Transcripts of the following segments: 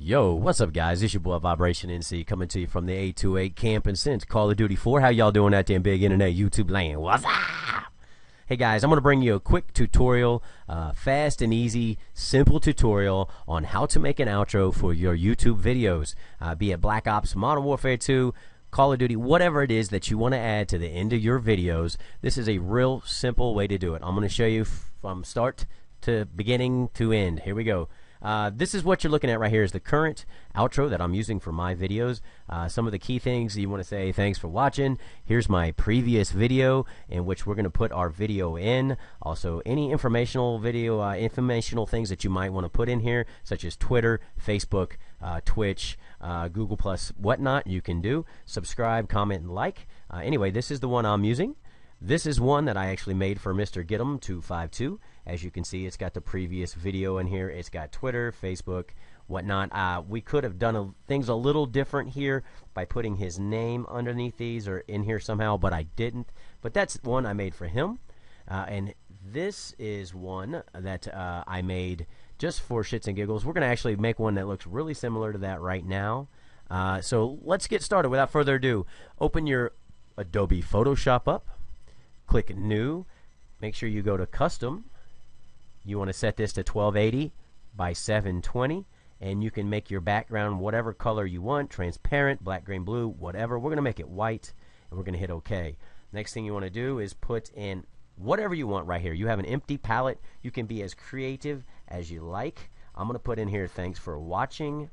Yo, what's up, guys? It's your boy Vibration NC coming to you from the 828 Camp and Since Call of Duty 4. How y'all doing out there in big internet YouTube land? What's up? Hey guys, I'm going to bring you a quick tutorial, fast and easy, simple tutorial on how to make an outro for your YouTube videos, be it Black Ops, Modern Warfare 2, Call of Duty, whatever it is that you want to add to the end of your videos. This is a real simple way to do it. I'm going to show you from start to beginning to end. Here we go. This is what you're looking at right here is the current outro that I'm using for my videos. Some of the key things you want to say: thanks for watching. Here's my previous video in which we're going to put our video in. Also, any informational video, informational things that you might want to put in here, such as Twitter, Facebook, Twitch, Google Plus, whatnot, you can do. Subscribe, comment, and like. Anyway, this is the one I'm using. This is one that I actually made for Mr. Get'em252. As you can see, it's got the previous video in here. It's got Twitter, Facebook, whatnot. We could have done things a little different here by putting his name underneath these or in here somehow, but I didn't. But that's one I made for him. And this is one that I made just for shits and giggles. We're going to actually make one that looks really similar to that right now. So let's get started. Without further ado, open your Adobe Photoshop up. Click New. Make sure you go to Custom. You want to set this to 1280 by 720, and you can make your background whatever color you want, transparent, black, green, blue, whatever. We're going to make it white, and we're going to hit OK. Next thing you want to do is put in whatever you want right here. You have an empty palette. You can be as creative as you like. I'm going to put in here, thanks for watching,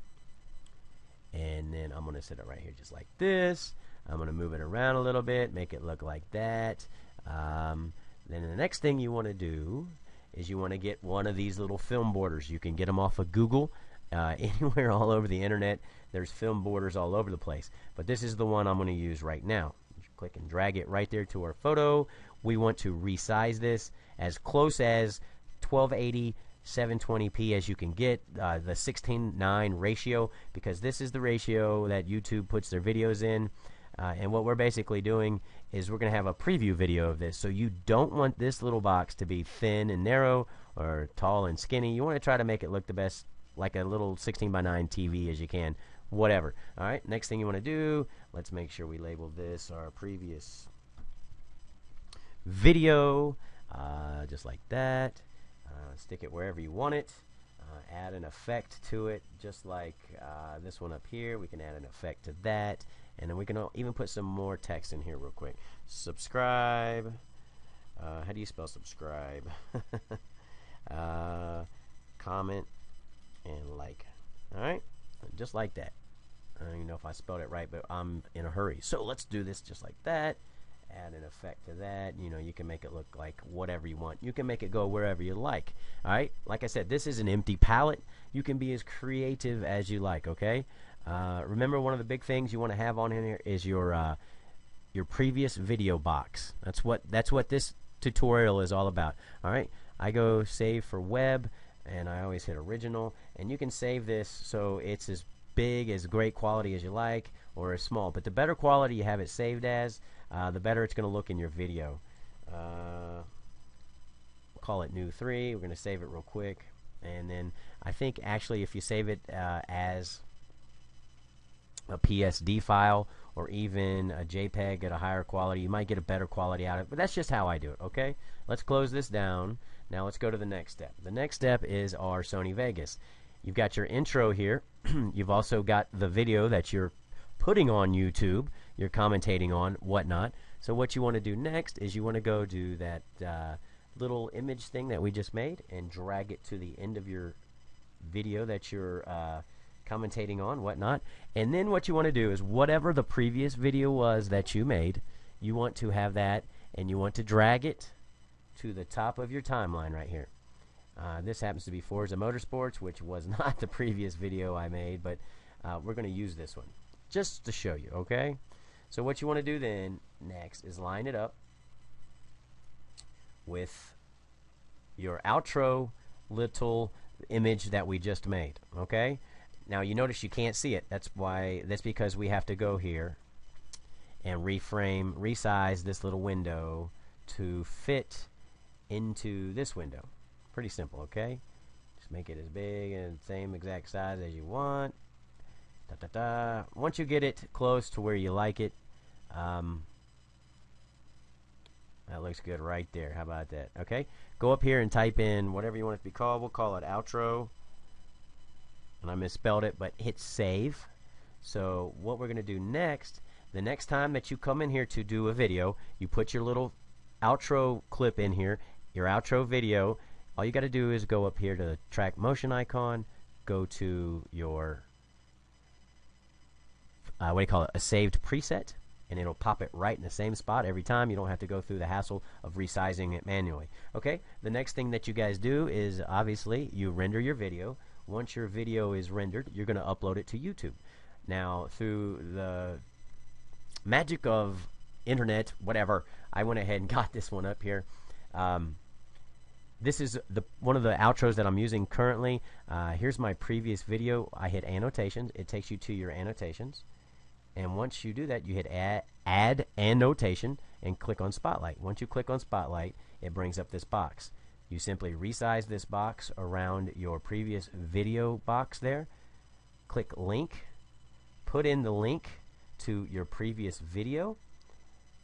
and then I'm going to set it right here just like this. I'm going to move it around a little bit, make it look like that. Then the next thing you want to do is you want to get one of these little film borders. You can get them off of Google, anywhere all over the internet. There's film borders all over the place. But this is the one I'm going to use right now. Click and drag it right there to our photo. We want to resize this as close as 1280 720p as you can get, the 16:9 ratio, because this is the ratio that YouTube puts their videos in. And what we're basically doing is we're going to have a preview video of this. So you don't want this little box to be thin and narrow or tall and skinny. You want to try to make it look the best, like a little 16:9 TV as you can. Whatever. All right, next thing you want to do, let's make sure we label this our previous video, just like that. Stick it wherever you want it. Add an effect to it, just like this one up here. We can add an effect to that. And then we can even put some more text in here real quick. Subscribe. How do you spell subscribe? Comment and like. All right? Just like that. I don't even know if I spelled it right, but I'm in a hurry. So let's do this just like that. Add an effect to that. You know, you can make it look like whatever you want. You can make it go wherever you like. All right? Like I said, this is an empty palette. You can be as creative as you like, okay? Remember, one of the big things you want to have on here is your previous video box. That's what this tutorial is all about. All right, I go save for web, and I always hit original. And you can save this so it's as big, as great quality as you like, or as small. But the better quality you have it saved as, the better it's going to look in your video. We'll call it new 3. We're going to save it real quick, and then I think actually if you save it as a PSD file or even a JPEG at a higher quality, you might get a better quality out of it, but that's just how I do it. Okay, let's close this down. Now let's go to the next step. The next step is our Sony Vegas. You've got your intro here. You've also got the video that you're putting on YouTube, you're commentating on, whatnot. So what you want to do next is you want to go do that little image thing that we just made and drag it to the end of your video that you're commentating on, whatnot. And then what you want to do is whatever the previous video was that you made, you want to have that, and you want to drag it to the top of your timeline right here. This happens to be Forza Motorsports, which was not the previous video I made, but we're going to use this one just to show you, okay? So what you want to do then next is line it up with your outro little image that we just made, okay? Now you notice you can't see it. That's because we have to go here and reframe, resize this little window to fit into this window. Pretty simple, okay? Just make it as big and same exact size as you want. Once you get it close to where you like it, that looks good right there. How about that? Okay, go up here and type in whatever you want it to be called. We'll call it outro. And I misspelled it, but hit save. So what we're going to do next, the next time that you come in here to do a video, you put your little outro clip in here, your outro video. All you got to do is go up here to the track motion icon, go to your, what do you call it, a saved preset, and it'll pop it right in the same spot every time. You don't have to go through the hassle of resizing it manually. Okay, the next thing that you guys do is obviously you render your video. Once your video is rendered, you're going to upload it to YouTube. Now, through the magic of internet, whatever, I went ahead and got this one up here. This is one of the outros that I'm using currently. Here's my previous video. I hit annotations. It takes you to your annotations. And once you do that, you hit add annotation and click on Spotlight. Once you click on Spotlight, it brings up this box. You simply resize this box around your previous video box there. Click link. Put in the link to your previous video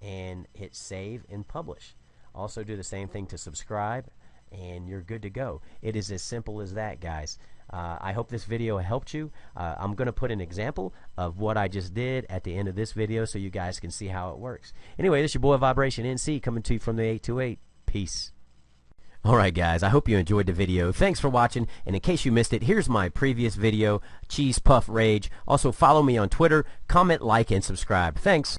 and hit save and publish. Also do the same thing to subscribe, and you're good to go. It is as simple as that, guys. I hope this video helped you. I'm going to put an example of what I just did at the end of this video so you guys can see how it works. Anyway, this is your boy Vibration NC coming to you from the 828. Peace. Alright guys, I hope you enjoyed the video. Thanks for watching, and in case you missed it, here's my previous video, Cheese Puff Rage. Also follow me on Twitter, comment, like, and subscribe. Thanks.